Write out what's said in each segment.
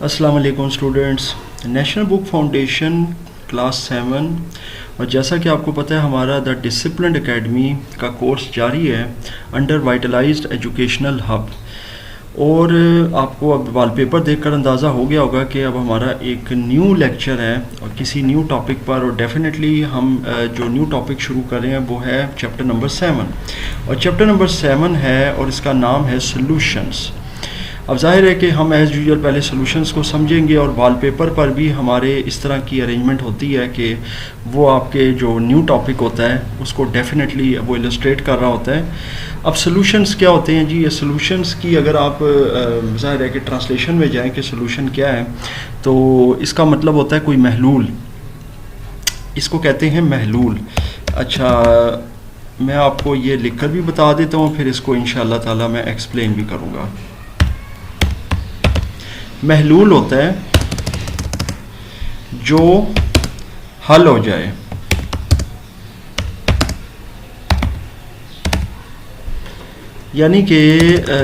अस्सलाम वालेकुम students. National book foundation class 7 और जैसा कि आपको पता है हमारा द डिसिप्लिन एकेडमी का कोर्स जारी है अंडर वाइटलाइज्ड एजुकेशनल हब। और आपको अब वॉलपेपर देखकर अंदाज़ा हो गया होगा कि अब हमारा एक न्यू लेक्चर है और किसी न्यू टॉपिक पर। और डेफिनेटली हम जो न्यू टॉपिक शुरू कर रहे हैं वो है चैप्टर नंबर 7 और चैप्टर नंबर 7 है और इसका नाम है सॉल्यूशंस। अब जाहिर है कि हम एज़ यूजुअल पहले सॉल्यूशंस को समझेंगे और वॉलपेपर पर भी हमारे इस तरह की अरेंजमेंट होती है कि वो आपके जो न्यू टॉपिक होता है उसको डेफिनेटली वो इलस्ट्रेट कर रहा होता है। अब सॉल्यूशंस क्या होते हैं जी? ये सॉल्यूशंस की अगर आप जाहिर है कि ट्रांसलेशन में जाएं कि सॉल्यूशन क्या है, तो इसका मतलब होता है कोई महलूल, इसको कहते हैं महलूल। अच्छा, मैं आपको ये लिख कर भी बता देता हूँ, फिर इसको इंशाअल्लाह ताला मैं एक्सप्लेन भी करूँगा। महलूल होता है जो हल हो जाए, यानी कि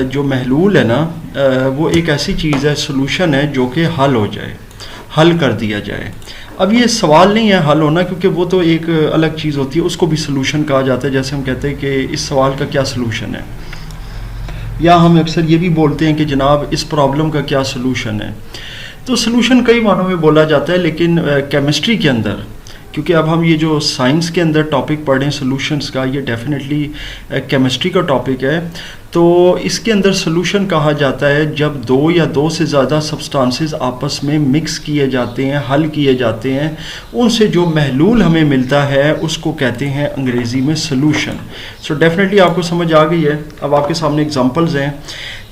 जो महलूल है ना वो एक ऐसी चीज़ है, सॉल्यूशन है जो कि हल हो जाए, हल कर दिया जाए। अब ये सवाल नहीं है हल होना, क्योंकि वो तो एक अलग चीज़ होती है, उसको भी सॉल्यूशन कहा जाता है। जैसे हम कहते हैं कि इस सवाल का क्या सॉल्यूशन है, या हम अक्सर ये भी बोलते हैं कि जनाब इस प्रॉब्लम का क्या सॉल्यूशन है। तो सॉल्यूशन कई मानों में बोला जाता है, लेकिन केमिस्ट्री के अंदर, क्योंकि अब हम ये जो साइंस के अंदर टॉपिक पढ़ रहे हैं सॉल्यूशंस का, ये डेफिनेटली केमिस्ट्री का टॉपिक है। तो इसके अंदर सॉल्यूशन कहा जाता है जब दो या दो से ज़्यादा सब्सटेंसेस आपस में मिक्स किए जाते हैं, हल किए जाते हैं, उनसे जो महलूल हमें मिलता है उसको कहते हैं अंग्रेज़ी में सॉल्यूशन। सो डेफिनेटली आपको समझ आ गई है। अब आपके सामने एग्जांपल्स हैं,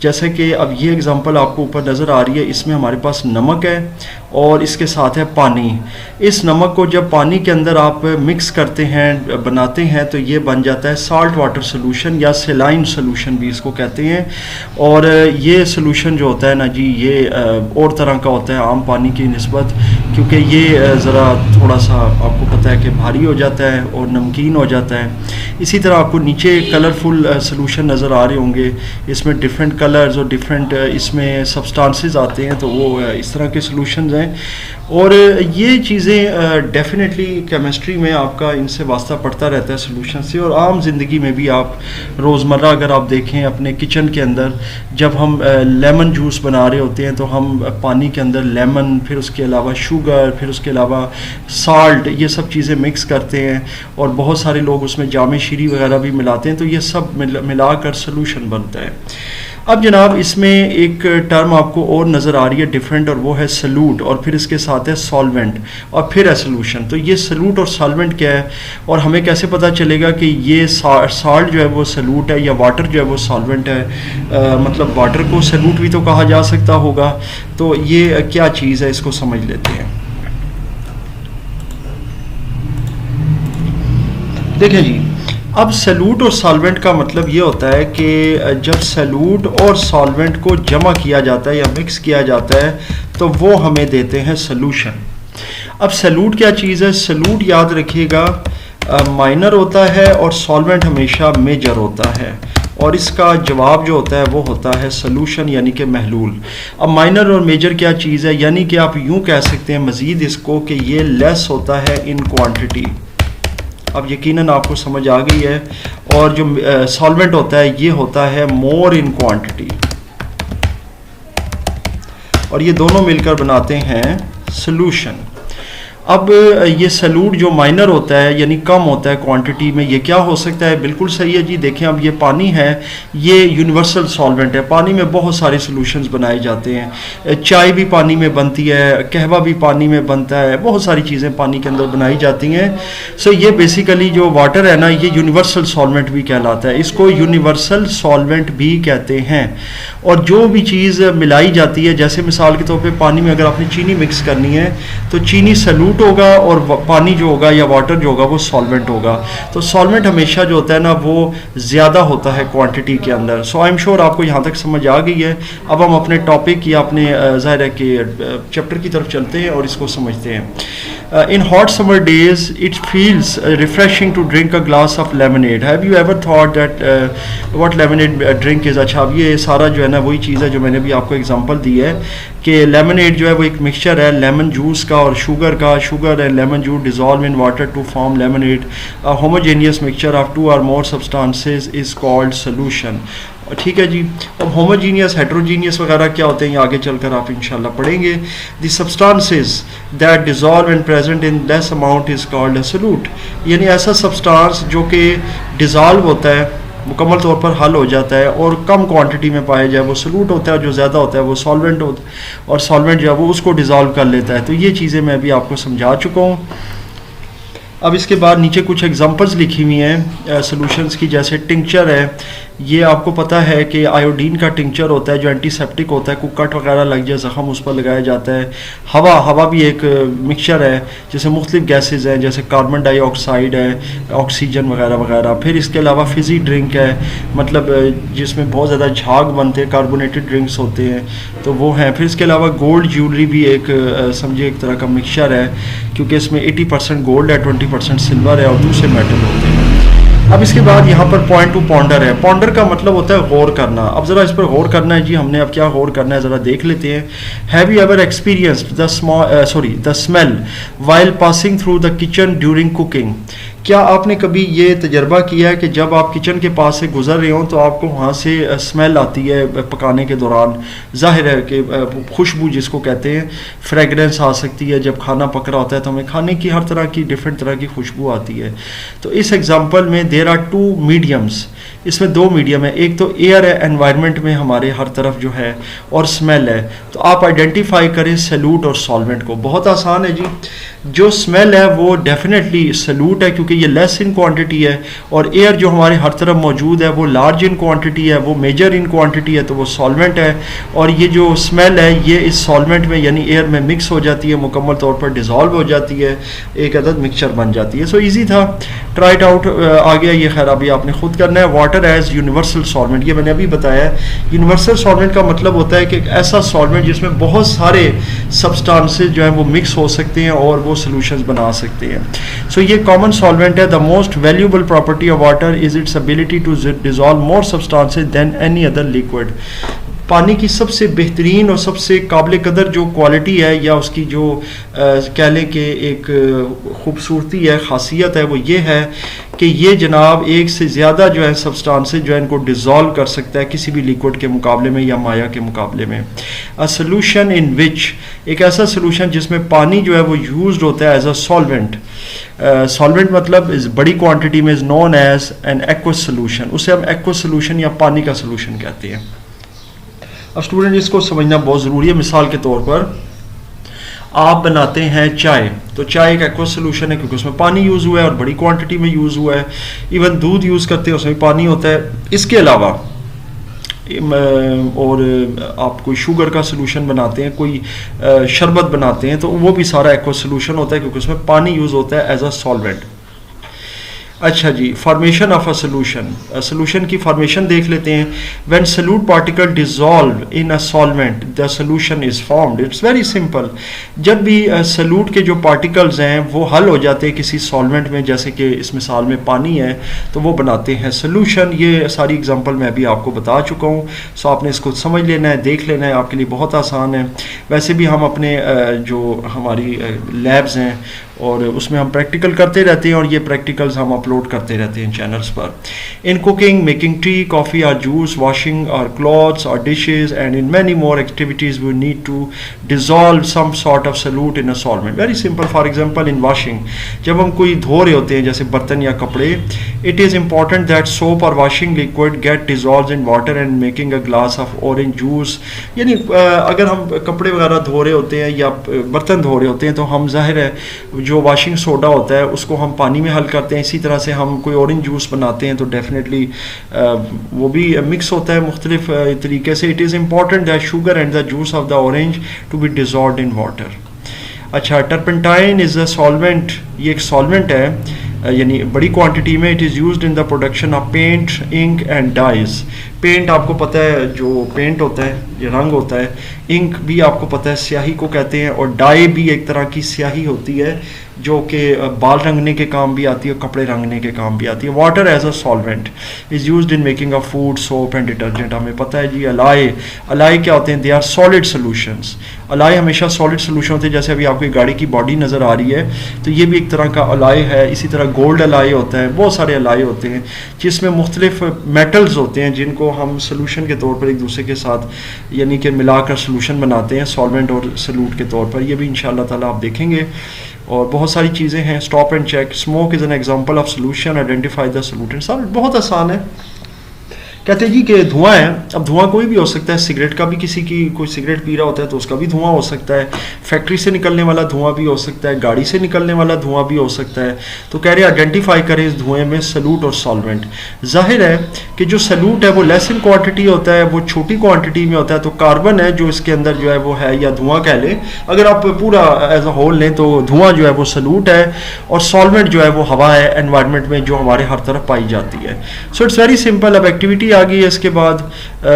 जैसे कि अब ये एग्जांपल आपको ऊपर नज़र आ रही है, इसमें हमारे पास नमक है और इसके साथ है पानी। इस नमक को जब पानी के अंदर आप मिक्स करते हैं, बनाते हैं, तो ये बन जाता है साल्ट वाटर सॉल्यूशन या सेलाइन सॉल्यूशन भी इसको कहते हैं। और ये सॉल्यूशन जो होता है ना जी, ये और तरह का होता है आम पानी की निस्बत, क्योंकि ये ज़रा थोड़ा सा आपको पता है कि भारी हो जाता है और नमकीन हो जाता है। इसी तरह आपको नीचे कलरफुल सॉल्यूशन नज़र आ रहे होंगे, इसमें डिफरेंट कलर्स और डिफरेंट इसमें सब्सटेंसेस आते हैं, तो वो इस तरह के सॉल्यूशंस हैं। और ये चीज़ें डेफिनेटली केमिस्ट्री में आपका इनसे वास्ता पड़ता रहता है सॉल्यूशन से। और आम ज़िंदगी में भी आप रोज़मर्रा अगर आप देखें अपने किचन के अंदर, जब हम लेमन जूस बना रहे होते हैं तो हम पानी के अंदर लेमन, फिर उसके अलावा शुगर, फिर उसके अलावा साल्ट, ये सब चीज़ें मिक्स करते हैं और बहुत सारे लोग उसमें जामे शीरी वगैरह भी मिलाते हैं, तो ये सब मिलाकर सॉल्यूशन बनता है। अब जनाब इसमें एक टर्म आपको और नज़र आ रही है डिफरेंट, और वो है सॉल्यूट, और फिर इसके साथ है सॉल्वेंट, और फिर है सॉल्यूशन। तो ये सॉल्यूट और सॉल्वेंट क्या है, और हमें कैसे पता चलेगा कि ये साल्ट जो है वो सॉल्यूट है या वाटर जो है वो सॉल्वेंट है? मतलब वाटर को सॉल्यूट भी तो कहा जा सकता होगा। तो ये क्या चीज़ है, इसको समझ लेते हैं। देखें जी, अब सॉल्यूट और सॉल्वेंट का मतलब ये होता है कि जब सॉल्यूट और सॉल्वेंट को जमा किया जाता है या मिक्स किया जाता है तो वो हमें देते हैं सॉल्यूशन। अब सॉल्यूट क्या चीज़ है? सॉल्यूट याद रखिएगा माइनर होता है और सॉल्वेंट हमेशा मेजर होता है, और इसका जवाब जो होता है वो होता है सॉल्यूशन, यानी कि महलूल। अब माइनर और मेजर क्या चीज़ है, यानी कि आप यूँ कह सकते हैं मज़ीद इसको कि ये लेस होता है इन क्वांटिटी। अब यकीनन आपको समझ आ गई है। और जो सॉल्वेंट होता है ये होता है मोर इन क्वांटिटी, और ये दोनों मिलकर बनाते हैं सॉल्यूशन। अब ये सॉल्यूट जो माइनर होता है यानी कम होता है क्वांटिटी में, ये क्या हो सकता है? बिल्कुल सही है जी। देखें, अब ये पानी है, ये यूनिवर्सल सॉल्वेंट है। पानी में बहुत सारे सॉल्यूशंस बनाए जाते हैं, चाय भी पानी में बनती है, कहवा भी पानी में बनता है, बहुत सारी चीज़ें पानी के अंदर बनाई जाती हैं। सो ये बेसिकली जो वाटर है ना, ये यूनिवर्सल सॉल्वेंट भी कहलाता है, इसको यूनिवर्सल सॉल्वेंट भी कहते हैं। और जो भी चीज़ मिलाई जाती है, जैसे मिसाल के तौर पे पानी में अगर आपने चीनी मिक्स करनी है तो चीनी सॉल्यूट होगा और पानी जो होगा या वाटर जो होगा वो सॉल्वेंट होगा। तो सॉल्वेंट हमेशा जो होता है ना वो ज़्यादा होता है क्वांटिटी के अंदर। सो आई एम श्योर आपको यहाँ तक समझ आ गई है। अब हम अपने टॉपिक या अपने ज़ाहिर है कि चैप्टर की तरफ चलते हैं और इसको समझते हैं। in hot summer days it feels refreshing to drink a glass of lemonade. Have you ever thought that what lemonade drink is? अच्छा, अब ये सारा जो है ना वही चीज़ है जो मैंने भी आपको एग्जांपल दी है कि लेमनेड जो है वो एक मिक्सचर है लेमन जूस का और शुगर का. Sugar and lemon juice dissolve in water to form lemonade. A homogeneous mixture of 2 or more substances is called solution. ठीक है जी. अब होमोजीनियस हेट्रोजीनियस वगैरह क्या होते हैं ये आगे चलकर आप इंशाल्लाह पढ़ेंगे. The substances that dissolve and present in less amount is called a solute. यानी ऐसा सब्सटेंस जो कि डिजॉल्व होता है, मुकम्मल तौर पर हल हो जाता है और कम क्वांटिटी में पाया जाए वो सॉल्यूट होता है. जो ज़्यादा होता है वो सॉल्वेंट होता है और सॉल्वेंट जो है वो उसको डिजॉल्व कर लेता है. तो ये चीज़ें मैं भी आपको समझा चुका हूँ. अब इसके बाद नीचे कुछ एग्जांपल्स लिखी हुई हैं सॉल्यूशंस की. जैसे टिंक्चर है, ये आपको पता है कि आयोडीन का टिंक्चर होता है जो एंटीसेप्टिक होता है. कोई कट वगैरह लग जाए ज़ख़म उस पर लगाया जाता है. हवा भी एक मिक्सचर है जैसे मुख्तलिफ गैसेस हैं जैसे कार्बन डाइऑक्साइड है, ऑक्सीजन वगैरह वगैरह. फिर इसके अलावा फिज़ी ड्रिंक है, मतलब जिसमें बहुत ज़्यादा झाग बनते हैं, कार्बोनेटेड ड्रिंक्स होते हैं तो वो हैं. फिर इसके अलावा गोल्ड ज्वेलरी भी एक समझे एक तरह का मिक्सचर है क्योंकि इसमें 80% गोल्ड है, 20% सिल्वर है और दूसरे मेटल होते हैं. अब इसके बाद यहाँ पर पॉइंट टू पॉन्डर है. पॉन्डर का मतलब होता है गौर करना. अब ज़रा इस पर गौर करना है जी हमने. अब क्या गौर करना है ज़रा देख लेते हैं. Have you ever experienced the smell while passing through the kitchen during cooking. क्या आपने कभी ये तजर्बा किया है कि जब आप किचन के पास से गुजर रहे हो तो आपको वहाँ से स्मेल आती है पकाने के दौरान. जाहिर है कि खुशबू जिसको कहते हैं, फ्रेगरेंस आ सकती है. जब खाना पक रहा होता है तो हमें खाने की हर तरह की डिफरेंट तरह की खुशबू आती है. तो इस एग्जांपल में देयर आर 2 मीडियम्स. इसमें 2 मीडियम है. एक तो एयर है एनवायरनमेंट में हमारे हर तरफ जो है, और स्मेल है. तो आप आइडेंटिफाई करें सॉल्यूट और सॉल्वेंट को. बहुत आसान है जी. जो स्मेल है वो डेफिनेटली सॉल्यूट है क्योंकि ये लेस इन क्वांटिटी है, और एयर जो हमारे हर तरफ मौजूद है वो लार्ज इन क्वांटिटी है, वो मेजर इन क्वांटिटी है, तो वो सॉल्वेंट है. और ये जो स्मेल है ये इस सॉल्वेंट में यानी एयर में मिक्स हो जाती है, मुकम्मल तौर पर डिज़ोल्व हो जाती है, एक अदद मिक्सचर बन जाती है. सो ईजी था, ट्राई इट आउट. आ गया ये. खैर अभी आपने खुद करना है. वाटर एज यूनिवर्सल सॉल्वेंट, ये मैंने अभी बताया. यूनिवर्सल सॉल्वेंट का मतलब होता है कि एक ऐसा सॉल्वेंट जिसमें बहुत सारे सब्सटेंसेस जो हैं वो मिक्स हो सकते हैं और वो सॉल्यूशंस बना सकते हैं. सो ये कॉमन सॉल्वेंट है. The most valuable property of water is its ability to dissolve more substances than any other liquid. पानी की सबसे बेहतरीन और सबसे काबिल कदर जो क्वालिटी है या उसकी जो कह लें कि एक खूबसूरती है, ख़ासियत है, वो ये है कि ये जनाब एक से ज़्यादा जो है सब्सटेंसेस जो है इनको डिज़ोल्व कर सकता है किसी भी लिक्विड के मुकाबले में या माया के मुकाबले में. अ सॉल्यूशन इन विच, एक ऐसा सॉल्यूशन जिसमें पानी जो है वो यूज्ड होता है एज अ सॉल्वेंट. सॉल्वेंट मतलब इस बड़ी क्वांटिटी में is known as an aqueous solution. उसे हम एक्वस सॉल्यूशन या पानी का सॉल्यूशन कहते हैं. अब स्टूडेंट इसको समझना बहुत ज़रूरी है. मिसाल के तौर पर आप बनाते हैं चाय, तो चाय एक एक्वस सॉल्यूशन है क्योंकि उसमें पानी यूज़ हुआ है और बड़ी क्वांटिटी में यूज़ हुआ है. इवन दूध यूज़ करते हैं उसमें पानी होता है. इसके अलावा और आप कोई शुगर का सॉल्यूशन बनाते हैं, कोई शरबत बनाते हैं, तो वो भी सारा एक्वस सॉल्यूशन होता है क्योंकि उसमें पानी यूज़ होता है एज अ सॉल्वेंट. अच्छा जी, formation of a solution. Solution की फॉर्मेशन देख लेते हैं. When solute particle dissolve in a solvent the solution is formed. It's very simple. जब भी सॉल्यूट के जो पार्टिकल्स हैं वो हल हो जाते हैं किसी सॉल्वेंट में, जैसे कि इस मिसाल में पानी है, तो वो बनाते हैं सॉल्यूशन. ये सारी एग्जांपल मैं अभी आपको बता चुका हूँ. सो आपने इसको समझ लेना है, देख लेना है, आपके लिए बहुत आसान है. वैसे भी हम अपने जो हमारी लैब्स हैं और उसमें हम प्रैक्टिकल करते रहते हैं और ये प्रैक्टिकल्स हम अपलोड करते रहते हैं चैनल्स पर. In cooking, making tea, coffee और जूस, वॉशिंग और क्लॉथ्स और dishes and in many more activities we need to dissolve some sort of solute in a solvent. Very simple. For example in washing, जब हम कोई धो रहे होते हैं जैसे बर्तन या कपड़े, it is important that soap और washing liquid get dissolve in water and making a glass of orange juice. यानी अगर हम कपड़े वगैरह धो रहे होते हैं या बर्तन धो रहे होते हैं तो हम जाहिर है जो वॉशिंग सोडा होता है उसको हम पानी में हल करते हैं. इसी तरह से हम कोई ऑरेंज जूस बनाते हैं तो डेफिनेटली वो भी मिक्स होता है मुख्तलिफ तरीके से. It is important that sugar and the juice of the orange to be dissolved in water. अच्छा, टर्पेंटाइन इज़ अ सॉल्वेंट. ये एक सॉल्वेंट है यानी बड़ी क्वांटिटी में. It is used in the production of paint, ink and dyes. Paint आपको पता है, जो पेंट होता है, ये रंग होता है, इंक भी आपको पता है स्याही को कहते हैं, और डाई भी एक तरह की स्याही होती है जो कि बाल रंगने के काम भी आती है और कपड़े रंगने के काम भी आती है। Water as a solvent is used in making a food, soap and detergent. हमें पता है जी अलाई, अलाई क्या होते हैं? They are solid solutions. Alloy हमेशा सॉलिड सोल्यूशन होते हैं। जैसे अभी आपकी गाड़ी की बॉडी नज़र आ रही है तो ये भी एक तरह का अलाई है। इसी तरह गोल्ड अलाई होता है, बहुत सारे अलाई होते हैं जिसमें मुख्तलिफ मेटल्स होते हैं जिनको हम सोल्यूशन के तौर पर एक दूसरे के साथ यानी कि मिलाकर सोल्यूशन बनाते हैं सॉल्वेंट और सल्यूट के तौर पर। ये भी इंशाअल्लाह ताला आप देखेंगे, और बहुत सारी चीज़ें हैं। Stop and check, smoke is an example of solution, identify the solute. सब बहुत आसान है। कहते हैं जी कि धुआं है। अब धुआं कोई भी हो सकता है, सिगरेट का भी, किसी की कोई सिगरेट पी रहा होता है तो उसका भी धुआं हो सकता है, फैक्ट्री से निकलने वाला धुआं भी हो सकता है, गाड़ी से निकलने वाला धुआं भी हो सकता है। तो कह रहे हैं आइडेंटिफाई करें इस धुएं में सल्यूट और सॉल्वेंट। जाहिर है कि जो सल्यूट है वो लेस इन क्वांटिटी होता है, वो छोटी क्वांटिटी में होता है, तो कार्बन है जो इसके अंदर जो है वो है, या धुआं कह लें, अगर आप पूरा एज अ होल लें तो धुआं जो है वो सल्यूट है, और सॉल्वेंट जो है वो हवा है एनवायरनमेंट में जो हमारे हर तरफ पाई जाती है। So it's very simple. अब एक्टिविटी आ गई है इसके बाद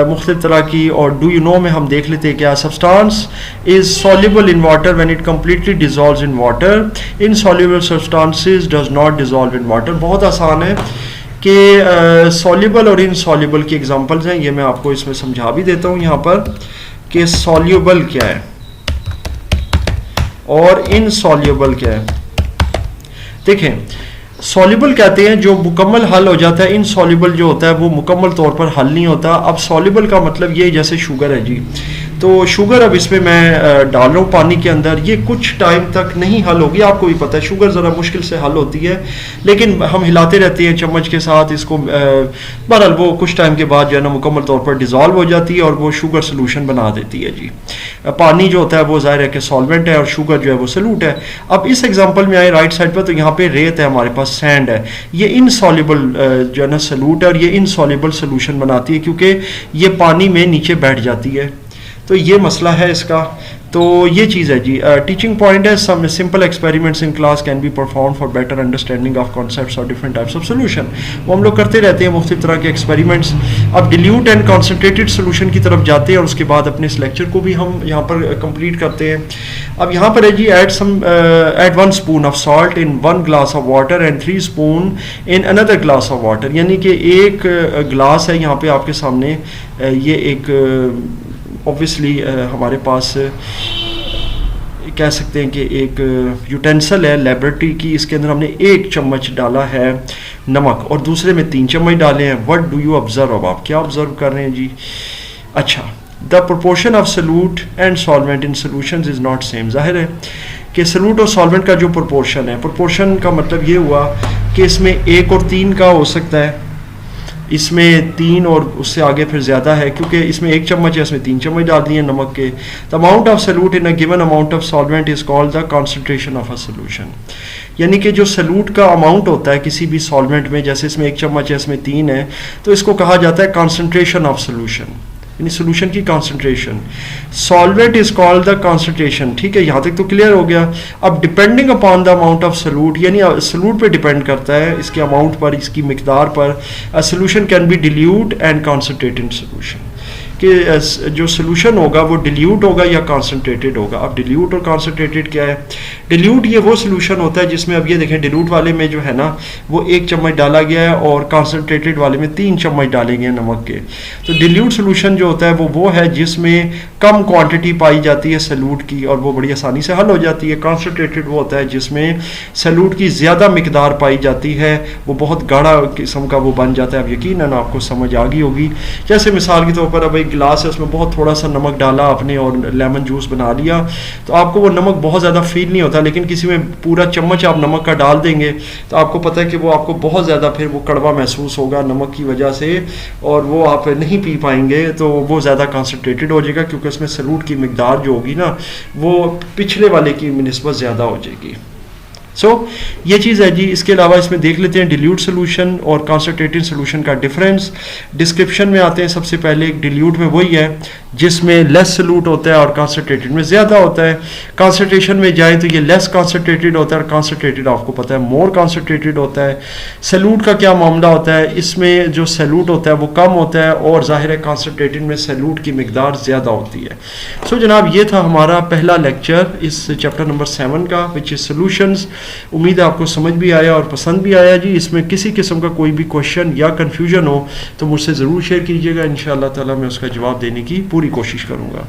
मुख्तलिफ तरह की, और डू यू नो में हम देख लेते हैं क्या। Substance is soluble in water when it completely dissolves in water, insoluble substances does not dissolve in water. बहुत आसान है कि सॉल्युबल और इनसॉल्युबल की एग्जांपल्स हैं, ये मैं आपको इसमें समझा भी देता हूँ यहाँ पर कि सॉल्युबल क्या है और इनसॉल्युबल क्या है। देखें, सॉल्युबल कहते हैं जो मुकम्मल हल हो जाता है, इनसॉल्युबल जो होता है वो मुकम्मल तौर पर हल नहीं होता। अब सॉल्युबल का मतलब ये, जैसे शुगर है जी, तो शुगर अब इसमें मैं डाल रहा हूँ पानी के अंदर, ये कुछ टाइम तक नहीं हल होगी। आपको भी पता है शुगर ज़रा मुश्किल से हल होती है, लेकिन हम हिलाते रहते हैं चम्मच के साथ इसको, बहरहाल वो कुछ टाइम के बाद जो है ना मुकम्मल तौर पर डिज़ोल्व हो जाती है और वो शुगर सोल्यूशन बना देती है जी। पानी जो होता है वो ज़ाहिर है कि सॉल्वेंट है और शुगर जो है वो सल्यूट है। अब इस एग्जाम्पल में आए राइट साइड पर, तो यहाँ पे रेत है हमारे पास, सैंड है, ये इनसॉल्युबल जो है ना सल्यूट है, और ये इनसॉल्युबल सोल्यूशन बनाती है क्योंकि ये पानी में नीचे बैठ जाती है। तो ये मसला है इसका। तो ये चीज़ है जी। टीचिंग पॉइंट है, some simple experiments in class can be perform for better understanding of concepts और डिफरेंट टाइप्स ऑफ सोल्यूशन। वो हम लोग करते रहते हैं मुख्तलिफ तरह के एक्सपेरिमेंट्स। अब डिल्यूट एंड कॉन्सेंट्रेटेड सोल्यूशन की तरफ जाते हैं और उसके बाद अपने इस लेक्चर को भी हम यहाँ पर कंप्लीट करते हैं। अब यहाँ पर है जी, add 1 spoon of salt in 1 glass of water and 3 spoon in another glass of water. यानी कि एक ग्लास है यहाँ पे आपके सामने, ये एक ऑब्वियसली हमारे पास कह सकते हैं कि एक यूटेंसिल है लेबोरेटरी की, इसके अंदर हमने 1 चम्मच डाला है नमक और दूसरे में 3 चम्मच डाले हैं। What do you observe? अब आप क्या ऑब्जर्व कर रहे हैं जी? अच्छा, the proportion of solute and solvent in solutions is not same. जाहिर है कि सल्यूट और सॉल्वेंट का जो प्रोपोर्शन है, प्रोपोर्शन का मतलब ये हुआ कि इसमें 1 और 3 का हो सकता है, इसमें 3 और उससे आगे फिर ज़्यादा है, क्योंकि इसमें 1 चम्मच है, इसमें 3 चम्मच डाल दिए नमक के। The amount of solute in a given amount of solvent is called the concentration of a solution. यानी कि जो सल्यूट का अमाउंट होता है किसी भी सॉल्वेंट में, जैसे इसमें 1 चम्मच है, इसमें 3 है, तो इसको कहा जाता है कॉन्सेंट्रेशन ऑफ सोल्यूशन, यानी सोल्यूशन की concentration. Solvent is called the concentration. ठीक है, यहाँ तक तो क्लियर हो गया। अब depending upon the amount of solute, यानी सल्यूट पे डिपेंड करता है, इसके अमाउंट पर, इसकी मिकदार पर, a solution can be dilute and concentrate in solution, कि जो सोल्यूशन होगा वो डिल्यूट होगा या कॉन्सेंट्रेटेड होगा। अब डिल्यूट और कॉन्सेंट्रेटेड क्या है? डिल्यूट ये वो सोल्यूशन होता है जिसमें, अब ये देखें, डिल्यूट वाले में जो है ना वो 1 चम्मच डाला गया है और कॉन्सेंट्रेटेड वाले में 3 चम्मच डाले गए नमक के। तो डिल्यूट सोल्यूशन जो होता है वो है जिसमें कम क्वांटिटी पाई जाती है सल्यूट की और वो बड़ी आसानी से हल हो जाती है। कॉन्सेंट्रेटेड वो होता है जिसमें सल्यूट की ज़्यादा मिकदार पाई जाती है, वो बहुत गाढ़ा किस्म का वो बन जाता है। अब यकीनन आपको समझ आ गई होगी। जैसे मिसाल के तौर पर अब एक गिलास है, उसमें बहुत थोड़ा सा नमक डाला आपने और लेमन जूस बना लिया, तो आपको वो नमक बहुत ज़्यादा फील नहीं होता, लेकिन किसी में पूरा चम्मच आप नमक का डाल देंगे तो आपको पता है कि वो आपको बहुत ज़्यादा फिर वो कड़वा महसूस होगा नमक की वजह से, और वो आप नहीं पी पाएंगे, तो वो ज़्यादा कॉन्सेंट्रेटेड हो जाएगा, क्योंकि उसमें सल्यूट की मिकदार जो होगी ना वो पिछले वाले की निस्बत ज़्यादा हो जाएगी। ये चीज़ है जी। इसके अलावा इसमें देख लेते हैं डिल्यूट सोल्यूशन और कॉन्सनट्रेटेड सोल्यूशन का डिफरेंस। डिस्क्रिप्शन में आते हैं सबसे पहले। डिल्यूट में वही है जिसमें लेस सोल्यूट होता है और कॉन्सनट्रेटेड में ज़्यादा होता है। कॉन्सनट्रेशन में जाए तो ये लेस कॉन्सनट्रेटेड होता है और कॉन्सनट्रेटेड आपको पता है मोर कॉन्सनट्रेटेड होता है। सैल्यूट का क्या मामला होता है, इसमें जो सैल्यूट होता है वो कम होता है और ज़ाहिर है कॉन्सनट्रेटेड में सैल्यूट की मिकदार ज़्यादा होती है। सो जनाब ये था हमारा पहला लेक्चर इस चैप्टर नंबर 7 का, विच इज़ सोल्यूशंस। उम्मीद है आपको समझ भी आया और पसंद भी आया जी। इसमें किसी किस्म का कोई भी क्वेश्चन या कन्फ्यूजन हो तो मुझसे ज़रूर शेयर कीजिएगा। इंशाअल्लाह ताला मैं उसका जवाब देने की पूरी कोशिश करूँगा।